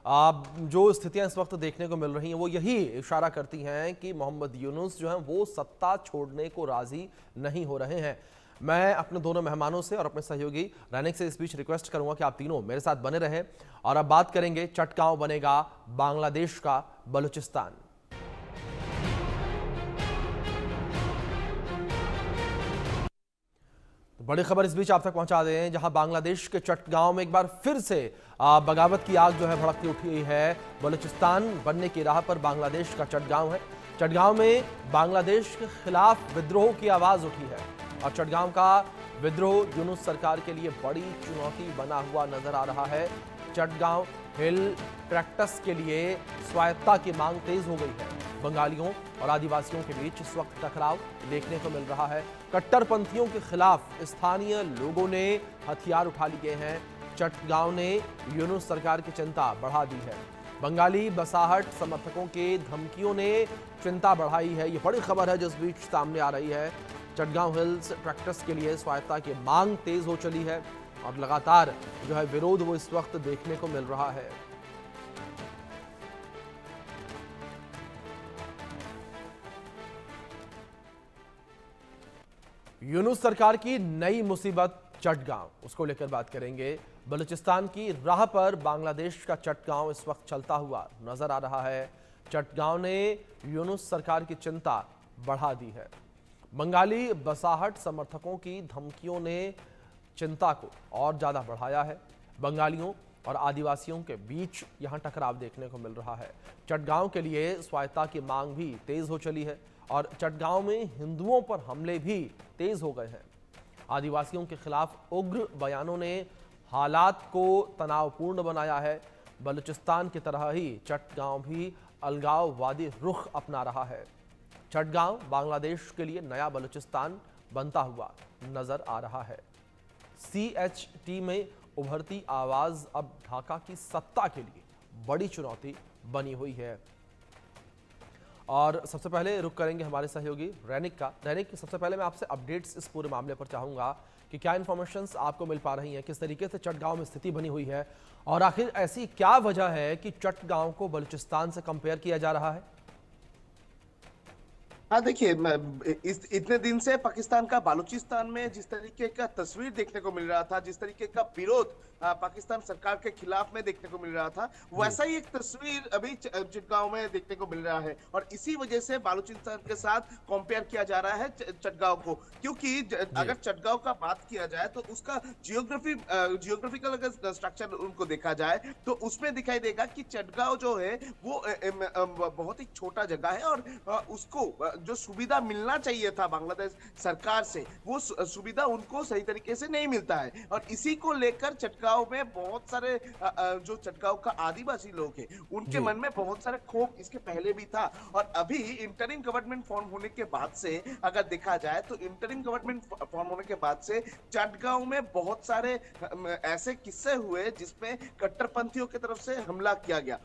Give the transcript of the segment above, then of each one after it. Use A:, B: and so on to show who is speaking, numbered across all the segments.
A: जो स्थितियां इस वक्त देखने को मिल रही हैं वो यही इशारा करती हैं कि मोहम्मद यूनुस जो हैं वो सत्ता छोड़ने को राजी नहीं हो रहे हैं। मैं अपने दोनों मेहमानों से और अपने सहयोगी रैनिक से इस बीच रिक्वेस्ट करूंगा कि आप तीनों मेरे साथ बने रहें और अब बात करेंगे चटगांव बनेगा बांग्लादेश का बलूचिस्तान। बड़ी खबर इस बीच आप तक पहुंचा दें, जहां बांग्लादेश के चटगांव में एक बार फिर से बगावत की आग जो है भड़कती उठी है। बलूचिस्तान बनने की राह पर बांग्लादेश का चटगांव है। चटगांव में बांग्लादेश के खिलाफ विद्रोह की आवाज उठी है और चटगांव का विद्रोह यूनुस सरकार के लिए बड़ी चुनौती बना हुआ नजर आ रहा है। चटगांव हिल ट्रैक्टस के लिए स्वायत्तता की मांग तेज हो गई है। बंगालियों और आदिवासियों के बीच इस वक्त टकराव देखने को मिल रहा है। कट्टरपंथियों के खिलाफ स्थानीय लोगों ने हथियार उठा लिए हैं। चटगांव ने यूनुस सरकार की चिंता बढ़ा दी है। बंगाली बसाहट समर्थकों के धमकियों ने चिंता बढ़ाई है। ये बड़ी खबर है जिस बीच सामने आ रही है। चटगांव हिल्स ट्रैक्टर्स के लिए स्वायत्तता की मांग तेज हो चली है और लगातार जो है विरोध वो इस वक्त देखने को मिल रहा है। यूनुस सरकार की नई मुसीबत चटगांव, उसको लेकर बात करेंगे। बलूचिस्तान की राह पर बांग्लादेश का चटगांव इस वक्त चलता हुआ नजर आ रहा है। चटगांव ने यूनुस सरकार की चिंता बढ़ा दी है। बंगाली बसाहट समर्थकों की धमकियों ने चिंता को और ज्यादा बढ़ाया है। बंगालियों और आदिवासियों के बीच यहां टकराव देखने को मिल रहा है। चटगांव के लिए स्वायत्तता की मांग भी तेज हो चली है और चटगांव में हिंदुओं पर हमले भी तेज हो गए हैं। आदिवासियों के खिलाफ उग्र बयानों ने हालात को तनावपूर्ण बनाया है। बलूचिस्तान की तरह ही चटगांव भी अलगाववादी रुख अपना रहा है। चटगांव बांग्लादेश के लिए नया बलूचिस्तान बनता हुआ नजर आ रहा है। CHT में उभरती आवाज अब ढाका की सत्ता के लिए बड़ी चुनौती बनी हुई है। और सबसे पहले रुक करेंगे हमारे सहयोगी रैनिक का। रैनिक, सबसे पहले मैं आपसे अपडेट्स इस पूरे मामले पर चाहूंगा कि क्या इन्फॉर्मेशंस आपको मिल पा रही हैं, किस तरीके से चटगांव में स्थिति बनी हुई है और आखिर ऐसी क्या वजह है कि चटगांव को बलूचिस्तान से कंपेयर किया जा रहा है?
B: हाँ, देखिए, इतने दिन से पाकिस्तान का बलूचिस्तान में जिस तरीके का तस्वीर देखने को मिल रहा था, जिस तरीके का विरोध पाकिस्तान सरकार के खिलाफ में देखने को मिल रहा था, वैसा ही एक तस्वीर अभी चटगांव में देखने को मिल रहा है। और इसी वजह से बलूचिस्तान के साथ कंपेयर किया जा रहा है चटगांव को, क्योंकि अगर चटगांव का बात किया जाए तो उसका जियोग्राफिकल अगर स्ट्रक्चर उनको देखा जाए तो उसमें दिखाई देगा कि चटगांव जो है वो बहुत ही छोटा जगह है और उसको जो सुविधा मिलना चाहिए था बांग्लादेश सरकार से, वो सुविधा उनको सही तरीके से नहीं मिलता है। और इसी को लेकर चटगांव में बहुत सारे जो चटगांव का आदिवासी लोग हैं उनके मन में बहुत सारे क्षोभ इसके पहले भी था। और अभी इंटरिम गवर्नमेंट फॉर्म होने के बाद से अगर देखा जाए तो इंटरिम गवर्नमेंट फॉर्म होने के बाद से चटगांव में बहुत सारे ऐसे किस्से हुए जिसमें कट्टरपंथियों की तरफ से हमला किया गया।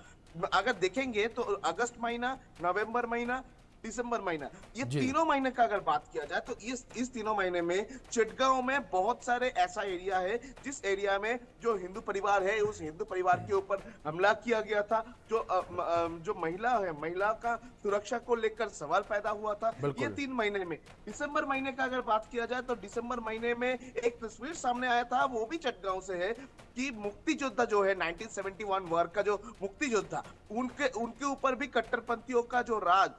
B: अगर देखेंगे तो अगस्त महीना, नवंबर महीना, दिसंबर महीना, ये तीनों महीने का अगर बात किया जाए तो इस तीनों महीने में चटगांव में बहुत सारे ऐसा एरिया है जिस एरिया में जो हिंदू परिवार है उस हिंदू परिवार के ऊपर हमला किया गया था। जो महिला है, महिला का सुरक्षा को लेकर सवाल पैदा हुआ था। ये 3 महीने में, दिसंबर महीने का अगर बात किया जाए तो दिसंबर महीने में एक तस्वीर सामने आया था, वो भी चटगांव से है, कि मुक्ति योद्धा जो है 1971 वार का जो मुक्ति योद्धा, उनके ऊपर भी कट्टरपंथियों का जो राज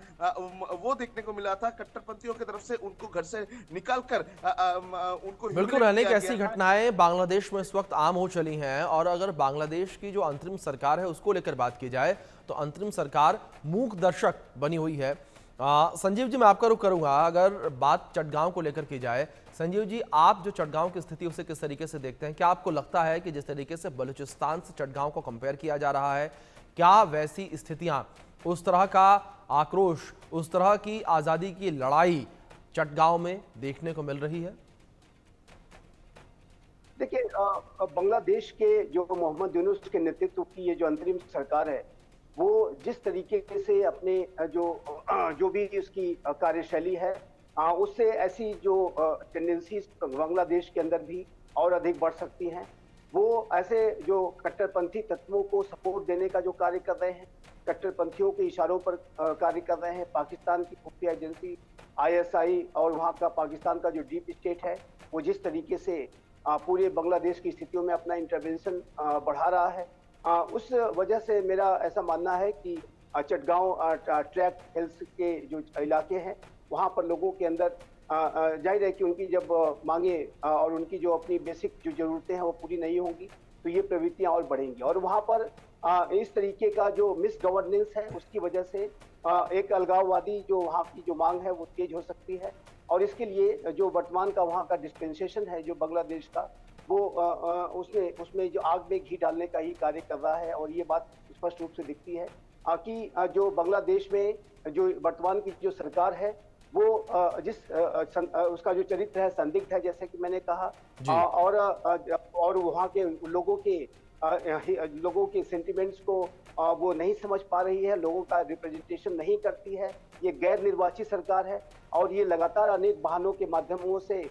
B: वो देखने को मिला था। कट्टरपंथियों की तरफ से उनको घर से निकालकर उनको
A: बिल्कुल अनेक ऐसी घटनाएं बांग्लादेश में इस वक्त आम हो चली हैं। और अगर बांग्लादेश की जो अंतरिम सरकार है उसको लेकर बात की जाए तो अंतरिम सरकार मूक दर्शक बनी हुई है। संजीव जी, मैं आपका रुख करूंगा। अगर बात चटगांव को लेकर की जाए, संजीव जी, आप जो चटगांव की स्थिति उसे किस तरीके से देखते हैं? क्या आपको लगता है कि जिस तरीके से बलूचिस्तान से चटगांव को कंपेयर किया जा रहा है, क्या वैसी स्थितियां, उस तरह का आक्रोश, उस तरह की आजादी की लड़ाई चटगांव में देखने को मिल रही है?
C: देखिए, बांग्लादेश के जो मोहम्मद यूनुस के नेतृत्व की ये जो अंतरिम सरकार है, वो जिस तरीके से अपने जो भी उसकी कार्यशैली है, उससे ऐसी जो टेंडेंसीज बांग्लादेश के अंदर भी और अधिक बढ़ सकती हैं। वो ऐसे जो कट्टरपंथी तत्वों को सपोर्ट देने का जो कार्य कर रहे हैं, कट्टरपंथियों के इशारों पर कार्य कर रहे हैं। पाकिस्तान की खुफिया एजेंसी आईएसआई और वहाँ का पाकिस्तान का जो डीप स्टेट है, वो जिस तरीके से पूरे बांग्लादेश की स्थितियों में अपना इंटरवेंशन बढ़ा रहा है, उस वजह से मेरा ऐसा मानना है कि चटगांव ट्रैक हिल्स के जो इलाके हैं, वहाँ पर लोगों के अंदर जाहिर है कि उनकी जब मांगे और उनकी जो अपनी बेसिक जो जरूरतें हैं वो पूरी नहीं होंगी, तो ये प्रवृत्तियां और बढ़ेंगी। और वहाँ पर इस तरीके का जो मिस गवर्नेंस है, उसकी वजह से एक अलगाववादी जो वहाँ की जो मांग है वो तेज हो सकती है। और इसके लिए जो वर्तमान का वहाँ का डिस्पेंसेशन है जो बांग्लादेश का, वो उसमें जो आग में घी डालने का ही कार्य कर रहा है। और ये बात स्पष्ट रूप से दिखती है कि जो बांग्लादेश में जो वर्तमान की जो सरकार है, वो उसका जो चरित्र है संदिग्ध है, जैसे कि मैंने कहा, और वहाँ के लोगों के सेंटिमेंट्स को वो नहीं समझ पा रही है, लोगों का रिप्रेजेंटेशन नहीं करती है। ये गैर निर्वाचित सरकार है और ये लगातार अनेक बहानों के माध्यमों से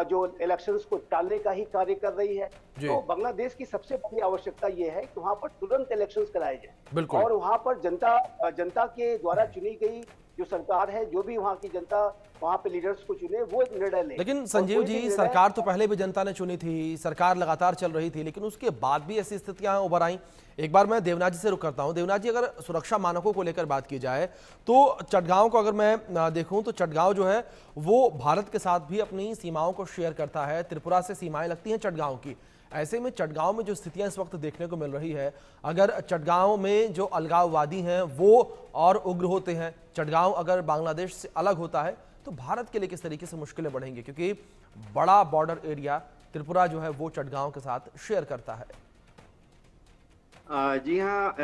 C: जो इलेक्शंस को टालने का ही कार्य कर रही है। तो बांग्लादेश की सबसे बड़ी आवश्यकता ये है कि वहाँ पर तुरंत इलेक्शंस कराए जाए और वहाँ पर जनता के द्वारा चुनी गई जो सरकार है, जो भी वहाँ की जनता वहाँ पे लीडर्स को चुने, वो एक निर्णय ले।
A: लेकिन संजीव जी, सरकार तो पहले भी जनता ने चुनी थी, सरकार लगातार चल रही थी, लेकिन उसके बाद भी ऐसी स्थितियां उभर आई। एक बार मैं देवनाथ जी से रुक करता हूं। देवनाथ जी, अगर सुरक्षा मानकों को लेकर बात की जाए तो चटगांव को अगर मैं देखूं तो चटगांव जो है वो भारत के साथ भी अपनी सीमाओं को शेयर करता है। त्रिपुरा से सीमाएं लगती हैं चटगांव की। ऐसे में चटगांव में जो स्थितियां इस वक्त देखने को मिल रही है, अगर चटगांव में जो अलगाववादी हैं वो और उग्र होते हैं, चटगांव अगर बांग्लादेश से अलग होता है तो भारत के लिए किस तरीके से मुश्किलें बढ़ेंगी, क्योंकि बड़ा बॉर्डर एरिया त्रिपुरा जो है वो चटगांव के साथ शेयर करता है।
D: जी हाँ,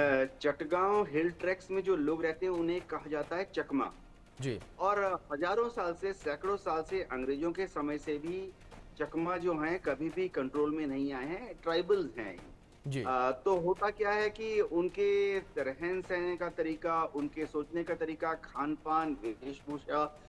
D: चटगांव हिल ट्रैक्स में जो लोग रहते हैं उन्हें कहा जाता है चकमा
A: जी। और
D: हजारों साल से, सैकड़ों साल से, अंग्रेजों के समय से भी चकमा जो हैं कभी भी कंट्रोल में नहीं आए हैं, ट्राइबल्स हैं जी। तो होता क्या है कि उनके रहन सहन का तरीका, उनके सोचने का तरीका, खान पान, वेशभूषा,